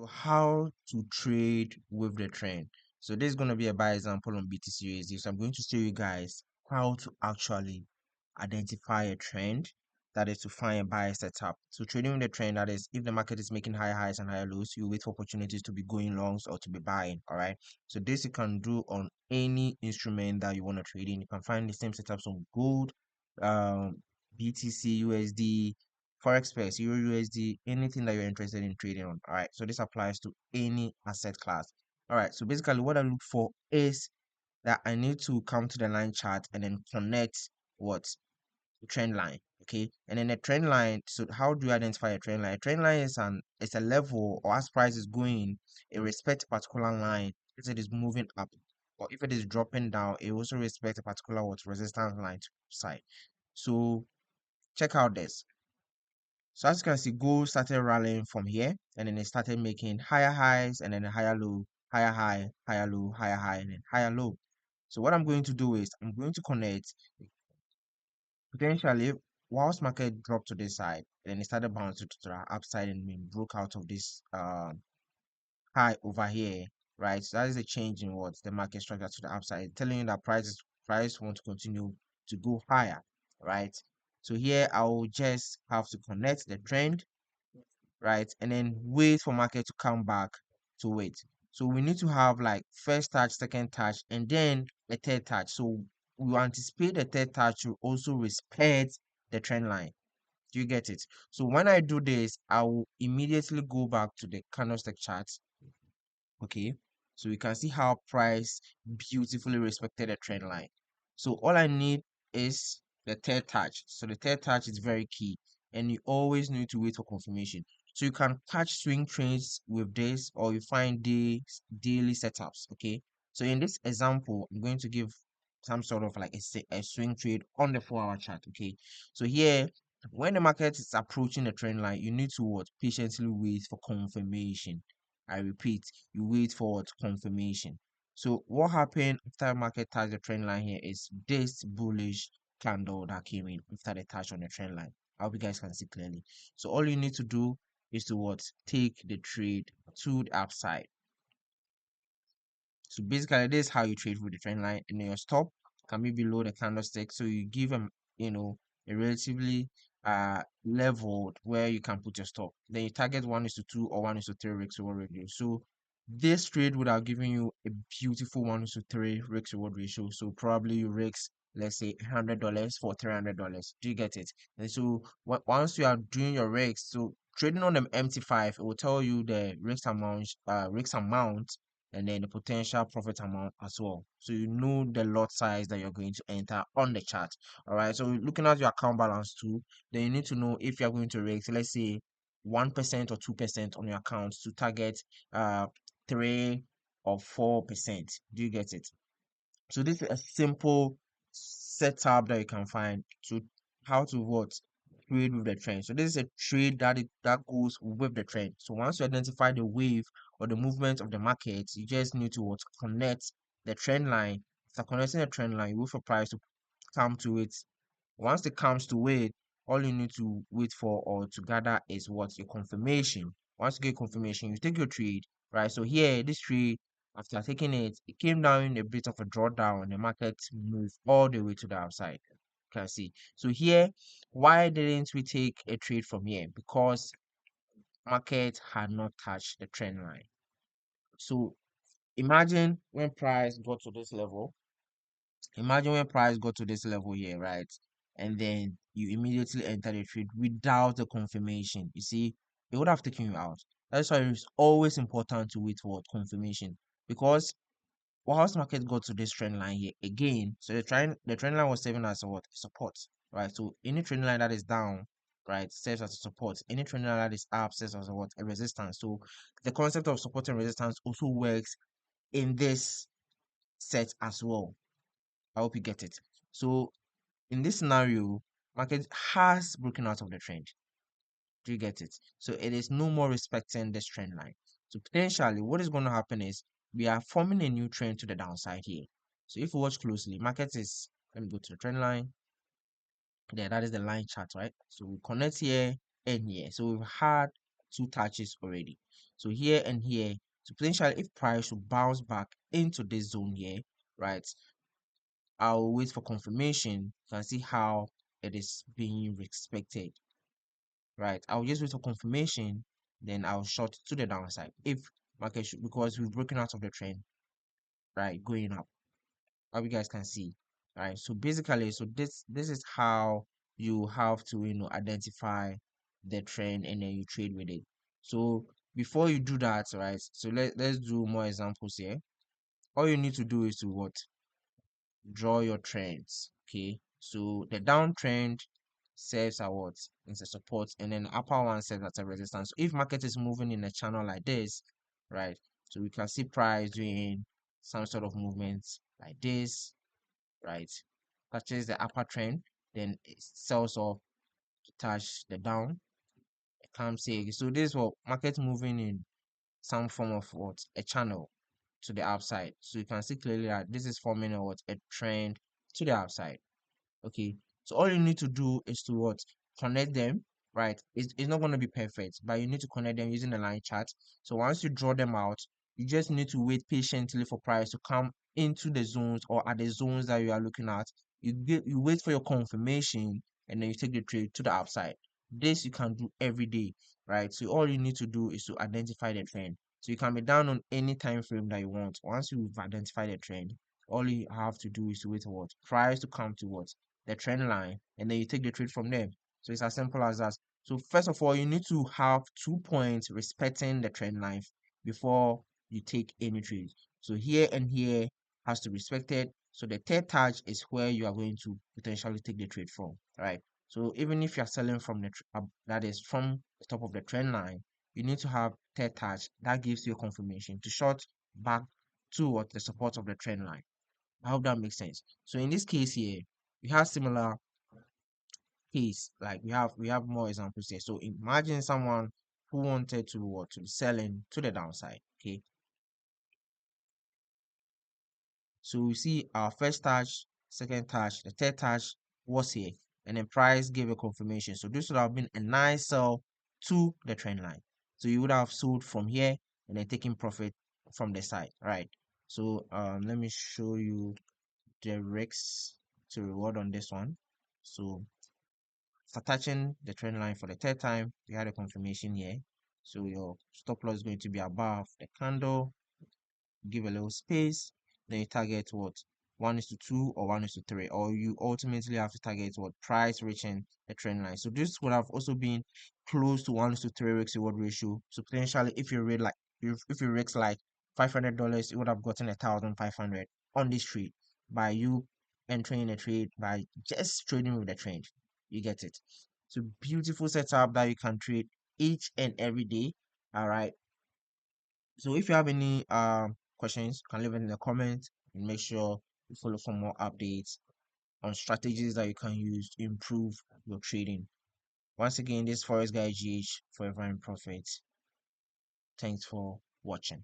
how to trade with the trend. So this is going to be a buy example on BTC USD. So I'm going to show you guys how to actually identify a trend, that is to find a buy setup. So trading with the trend, that is if the market is making higher highs and higher lows, you wait for opportunities to be going longs or to be buying. All right. So this you can do on any instrument that you want to trade in. You can find the same setups on gold, um, BTC USD, Forex pairs, Euro USD, anything that you're interested in trading on. All right. So this applies to any asset class. All right. So basically, what I look for is that I need to come to the line chart and then connect what the trend line. Okay. And then the trend line. So how do you identify a trend line? A trend line is a level, or as price is going, it respects a particular line if it is moving up. Or if it is dropping down, it also respects a particular what resistance line to side. So check out this. So as you can see, gold started rallying from here, and then it started making higher highs and then a higher low, higher high, higher low, higher high, and then higher low. So what I'm going to do is I'm going to connect potentially whilst market dropped to this side, and then it started bouncing to the upside and then broke out of this high over here, right? So that is a change in what the market structure to the upside, telling you that price want to continue to go higher, right? So here I will just have to connect the trend, right? And then wait for market to come back to wait. So we need to have like first touch, second touch, and then a third touch. So we anticipate the third touch to also respect the trend line. Do you get it? So when I do this, I will immediately go back to the candlestick chart. Okay, so you can see how price beautifully respected the trend line. So all I need is the third touch. So the third touch is very key, and you always need to wait for confirmation. So you can catch swing trades with this, or you find daily setups. Okay, so in this example, I'm going to give some sort of like a swing trade on the 4-hour chart. Okay, so here when the market is approaching the trend line, you need to what patiently wait for confirmation. I repeat, you wait for what confirmation. So what happened after market touched the trend line here is this bullish candle that came in after the touch on the trend line. I hope you guys can see clearly. So all you need to do is to what take the trade to the upside. So basically, this is how you trade with the trend line, and your stop can be below the candlestick. So you give them, a relatively leveled where you can put your stop. Then you target 1:2 or 1:3 risk reward ratio. So this trade would have given you a beautiful 1:3 risk reward ratio. So probably you risk, let's say, $100 for $300. Do you get it? And so once you are doing your risks, so trading on them MT5, it will tell you the risk amount, and then the potential profit amount as well. So you know the lot size that you're going to enter on the chart. All right. So looking at your account balance too, then you need to know if you're going to risk, let's say, 1% or 2% on your account to target 3 or 4%. Do you get it? So this is a simple setup that you can find to how to what trade with the trend. So this is a trade that goes with the trend. So once you identify the wave or the movement of the market, you just need to what connect the trend line. After connecting the trend line, you wait for price to come to it. Once it comes to it, all you need to wait for or to gather is what your confirmation. Once you get confirmation, you take your trade, right? So here, this trade, after taking it, it came down in a bit of a drawdown, and the market moved all the way to the upside. You can see. So here, why didn't we take a trade from here? Because market had not touched the trend line. So imagine when price got to this level. Imagine when price got to this level here, right? And then you immediately enter the trade without the confirmation. You see, it would have taken you out. That's why it's always important to wait for confirmation. Because once market got to this trend line here again, so the trend line was serving as a what? Support, right? So any trend line that is down, right, serves as a support. Any trend line that is up serves as a what? A resistance. So the concept of support and resistance also works in this set as well. I hope you get it. So in this scenario, market has broken out of the trend. Do you get it? So it is no more respecting this trend line. So potentially, what is going to happen is we are forming a new trend to the downside here. So if you watch closely, market is, let me go to the trend line. There, that is the line chart, right? So we connect here and here. So we've had two touches already. So here and here, so potentially if price should bounce back into this zone here, right? I'll wait for confirmation. You can see how it is being respected, right? I'll just wait for confirmation, then I'll short to the downside if market should, because we've broken out of the trend, right? Going up, how you guys can see, right? So basically, so this is how you have to, identify the trend and then you trade with it. So before you do that, right? So let's do more examples here. All you need to do is to what? Draw your trends. Okay, so the downtrend serves as what? It's a support, and then the upper one serves as a resistance. So if market is moving in a channel like this, right? So we can see price doing some sort of movement like this, right? Touches the upper trend, then it sells off to touch the down. It comes here. So this is what market moving in some form of what? A channel to the upside. So you can see clearly that this is forming a what? A trend to the upside. Okay, so all you need to do is to what? Connect them, right? It's not going to be perfect, but you need to connect them using the line chart. So once you draw them out, you just need to wait patiently for price to come into the zones or at the zones that you are looking at. You wait for your confirmation, and then you take the trade to the upside. This you can do every day, right? So all you need to do is to identify the trend. So you can be down on any time frame that you want. Once you've identified the trend, all you have to do is to wait for what? Price to come to what? The trend line, and then you take the trade from there. So it's as simple as that. So first of all, you need to have 2 points respecting the trend line before you take any trade. So here and here has to be respected. So the third touch is where you are going to potentially take the trade from, right? So even if you're selling from that is from the top of the trend line, you need to have third touch that gives you a confirmation to short back to what? The support of the trend line. I hope that makes sense. So in this case here, we have similar case. Like we have more examples here. So imagine someone who wanted to what? To be selling to the downside. Okay. So we see our first touch, second touch, the third touch was here, and then price gave a confirmation. So this would have been a nice sell to the trend line. So you would have sold from here and then taking profit from the side, right? So let me show you the risks to reward on this one. So after touching the trend line for the third time, we had a confirmation here. So your stop loss is going to be above the candle. Give a little space, then you target what? 1 is to 2 or 1 is to 3, or you ultimately have to target what? Price reaching the trend line. So this would have also been close to 1 is to 3 risk reward ratio. So potentially if you read like if you risk like $500, you would have gotten 1,500 on this trade by you entering a trade by just trading with the trend. You get it. So beautiful setup that you can trade each and every day. All right. So if you have any questions, you can leave it in the comments, and make sure you follow for more updates on strategies that you can use to improve your trading. Once again, this Forex Guy GH, Forever in Profit. Thanks for watching.